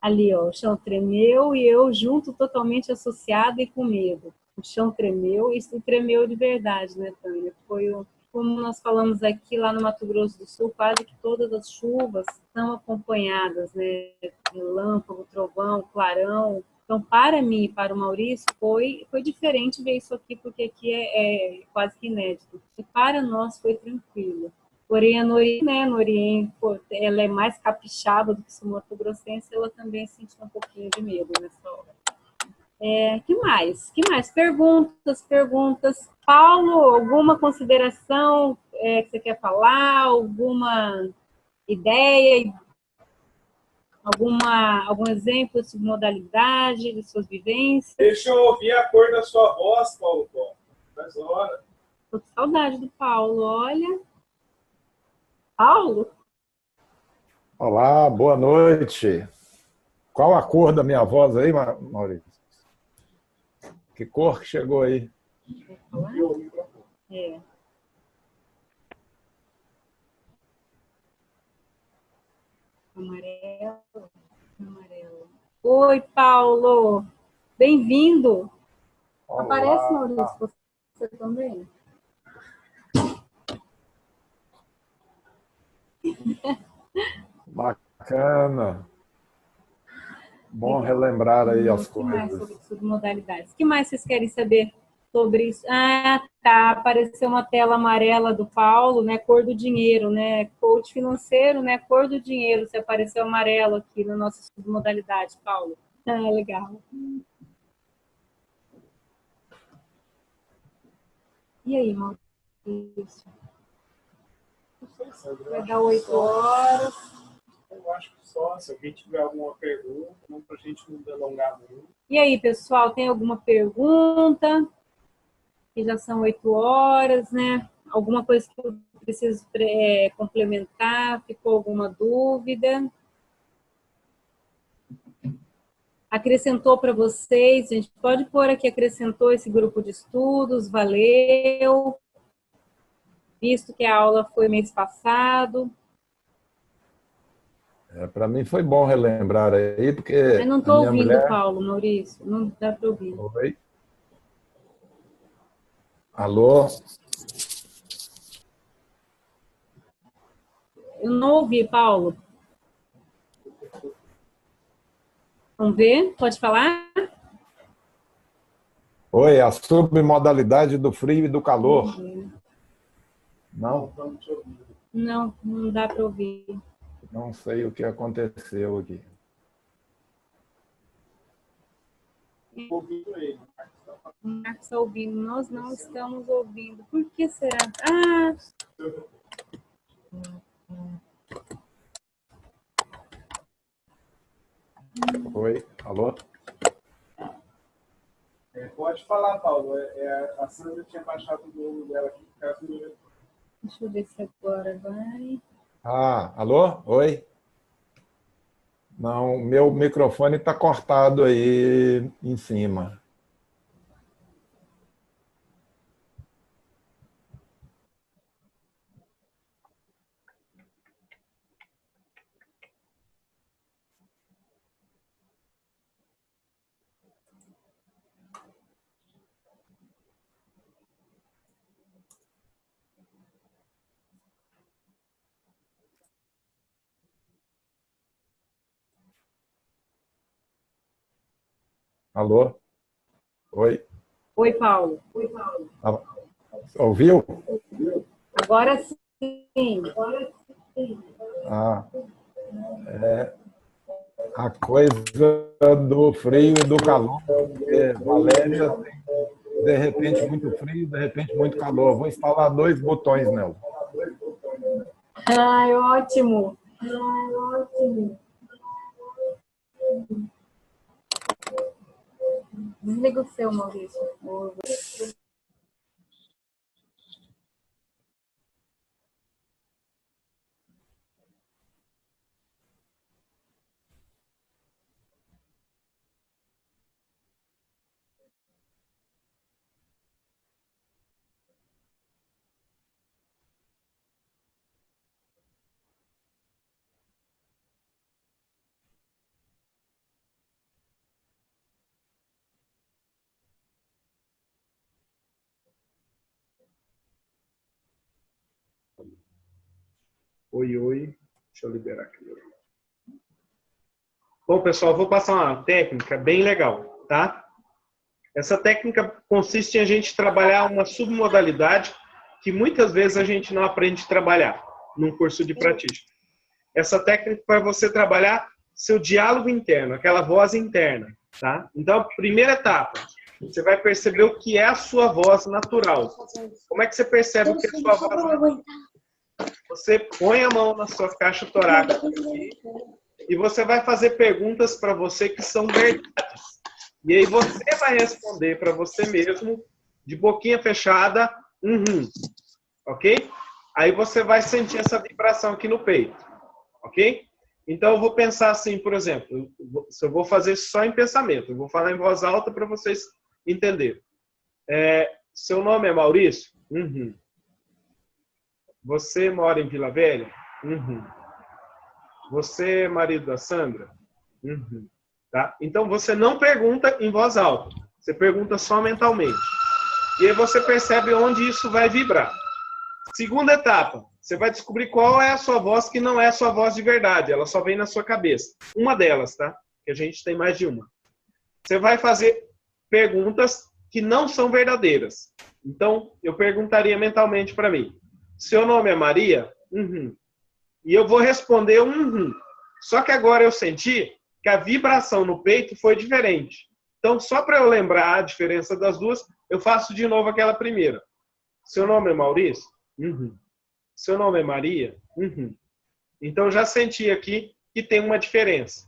Ali, ó, o chão tremeu e eu junto totalmente associada e com medo. O chão tremeu, isso tremeu de verdade, né, Tânia? Como nós falamos aqui, lá no Mato Grosso do Sul, quase que todas as chuvas são acompanhadas, né? Relâmpago, trovão, clarão. Então, para mim e para o Maurício, foi diferente ver isso aqui, porque aqui é quase que inédito. E para nós foi tranquilo. Porém, a Norien, ela é mais capixaba do que o Mato Grossense, ela também sentiu um pouquinho de medo nessa hora. Que mais? Perguntas. Paulo, alguma consideração que você quer falar? Alguma ideia? Algum exemplo de modalidade, de suas vivências? Deixa eu ouvir a cor da sua voz, Paulo. Faz hora. Tô com saudade do Paulo, olha. Paulo? Olá, boa noite. Qual a cor da minha voz aí, Maurício? Que cor que chegou aí? Amarelo. Oi, Paulo. Bem-vindo. Olá. Aparece, Maurício, você também. Bacana. Bom relembrar aí as que mais coisas. sobre modalidades? O que mais vocês querem saber sobre isso? Ah, tá. Apareceu uma tela amarela do Paulo, né? Cor do dinheiro, né? Coach financeiro, né? Cor do dinheiro. Você apareceu amarelo aqui na nossa submodalidade, Paulo. Ah, legal. E aí, Maurício? Vai dar 8 horas. Eu acho que só, se alguém tiver alguma pergunta, não para a gente não delongar muito. E aí, pessoal, tem alguma pergunta? Que já são 8 horas, né? Alguma coisa que eu preciso complementar? Ficou alguma dúvida? Acrescentou para vocês? A gente pode pôr aqui, acrescentou esse grupo de estudos, valeu. Visto que a aula foi mês passado. Para mim foi bom relembrar aí, porque Eu não estou ouvindo, mulher... Paulo, Maurício. Não dá para ouvir. Oi? Alô? Eu não ouvi, Paulo. Vamos ver? Pode falar? Oi, a submodalidade do frio e do calor. Não? Não, não dá para ouvir. Não sei o que aconteceu aqui. Ouvindo ele. O Marcos está ouvindo, nós não estamos ouvindo. Por que será? Ah! Oi, alô? Pode falar, Paulo. A Sandra tinha baixado o volume dela aqui. Deixa eu ver se agora vai. Ah, alô? Oi? Não, meu microfone está cortado aí em cima. Alô? Oi? Oi, Paulo. Ah, ouviu? Agora sim. Ah, a coisa do frio e do calor. Porque Valéria tem, de repente, muito frio, de repente, muito calor. Vou instalar 2 botões nela. Ai, ótimo. Desliga o seu, Maurício. Oi, oi. Deixa eu liberar aqui. Bom, pessoal, vou passar uma técnica bem legal, tá? Essa técnica consiste em a gente trabalhar uma submodalidade que muitas vezes a gente não aprende a trabalhar num curso de pratítica. Essa técnica vai você trabalhar seu diálogo interno, aquela voz interna, tá? Então, a primeira etapa, você vai perceber o que é a sua voz natural. Como é que você percebe o que é a sua voz natural? Você põe a mão na sua caixa torácica e você vai fazer perguntas para você que são verdades. E aí você vai responder para você mesmo, de boquinha fechada, ok? Aí você vai sentir essa vibração aqui no peito, ok? Então eu vou pensar assim, por exemplo, eu vou fazer só em pensamento, eu vou falar em voz alta para vocês entenderem. Seu nome é Maurício? Você mora em Vila Velha? Você é marido da Sandra? Tá? Então você não pergunta em voz alta, você pergunta só mentalmente. E aí você percebe onde isso vai vibrar. Segunda etapa, você vai descobrir qual é a sua voz que não é a sua voz de verdade, ela só vem na sua cabeça. Uma delas, tá? Que a gente tem mais de uma. Você vai fazer perguntas que não são verdadeiras. Então, eu perguntaria mentalmente para mim: seu nome é Maria? E eu vou responder Só que agora eu senti que a vibração no peito foi diferente. Então, só para eu lembrar a diferença das duas, eu faço de novo aquela primeira. Seu nome é Maurício? Seu nome é Maria? Então, eu já senti aqui que tem uma diferença.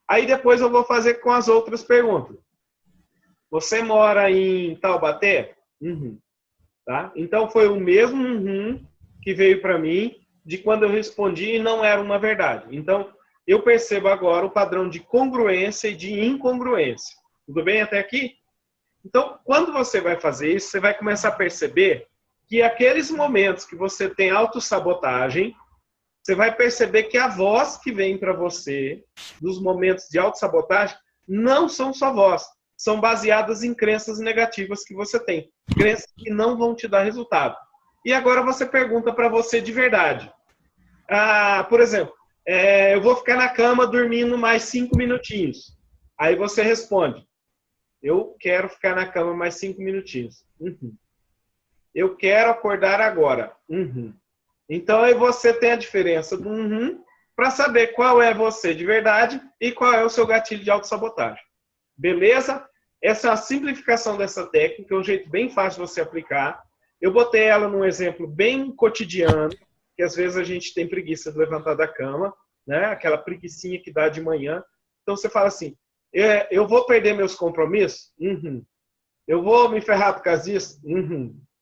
Aí depois eu vou fazer com as outras perguntas. Você mora em Taubaté? Tá? Então, foi o mesmo que veio para mim de quando eu respondi e não era uma verdade. Então, eu percebo agora o padrão de congruência e de incongruência. Tudo bem até aqui? Então, quando você vai fazer isso, você vai começar a perceber que aqueles momentos que você tem autossabotagem, você vai perceber que a voz que vem para você, dos momentos de autossabotagem, não são só voz. São baseadas em crenças negativas que você tem. Crenças que não vão te dar resultado. E agora você pergunta para você de verdade. Por exemplo, eu vou ficar na cama dormindo mais 5 minutinhos. Aí você responde: eu quero ficar na cama mais 5 minutinhos. Eu quero acordar agora. Então aí você tem a diferença do para saber qual é você de verdade e qual é o seu gatilho de autossabotagem. Beleza? Essa é a simplificação dessa técnica, é um jeito bem fácil de você aplicar. Eu botei ela num exemplo bem cotidiano, que às vezes a gente tem preguiça de levantar da cama, né? Aquela preguicinha que dá de manhã. Então você fala assim: eu vou perder meus compromissos? Eu vou me ferrar por causa disso?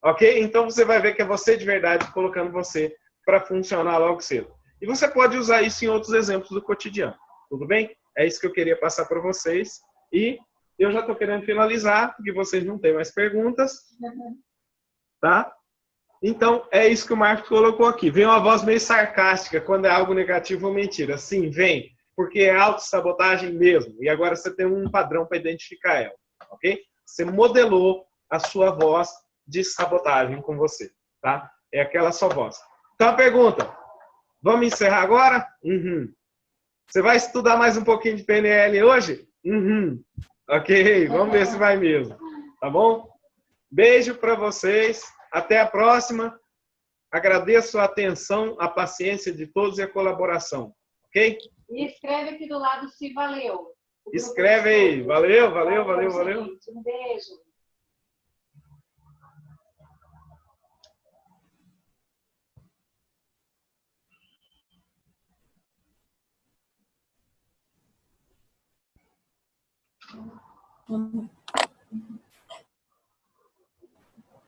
Ok? Então você vai ver que é você de verdade colocando você para funcionar logo cedo. E você pode usar isso em outros exemplos do cotidiano. Tudo bem? É isso que eu queria passar para vocês. E eu já estou querendo finalizar, porque vocês não têm mais perguntas. Tá? Então, é isso que o Marcos colocou aqui. Vem uma voz meio sarcástica quando é algo negativo ou mentira. Sim, vem. Porque é autossabotagem mesmo. E agora você tem um padrão para identificar ela. Ok? Você modelou a sua voz de sabotagem com você. Tá? É aquela sua voz. Então, a pergunta. Vamos encerrar agora? Você vai estudar mais um pouquinho de PNL hoje? Ok, vamos ver se vai mesmo. Tá bom? Beijo para vocês. Até a próxima. Agradeço a atenção, a paciência de todos e a colaboração. Ok? E escreve aqui do lado se valeu. Escreve aí. Valeu, valeu, valeu, valeu. Um beijo.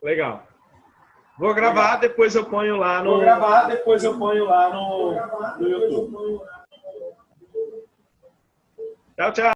Legal. Vou gravar, depois eu ponho lá no YouTube. Tchau, tchau.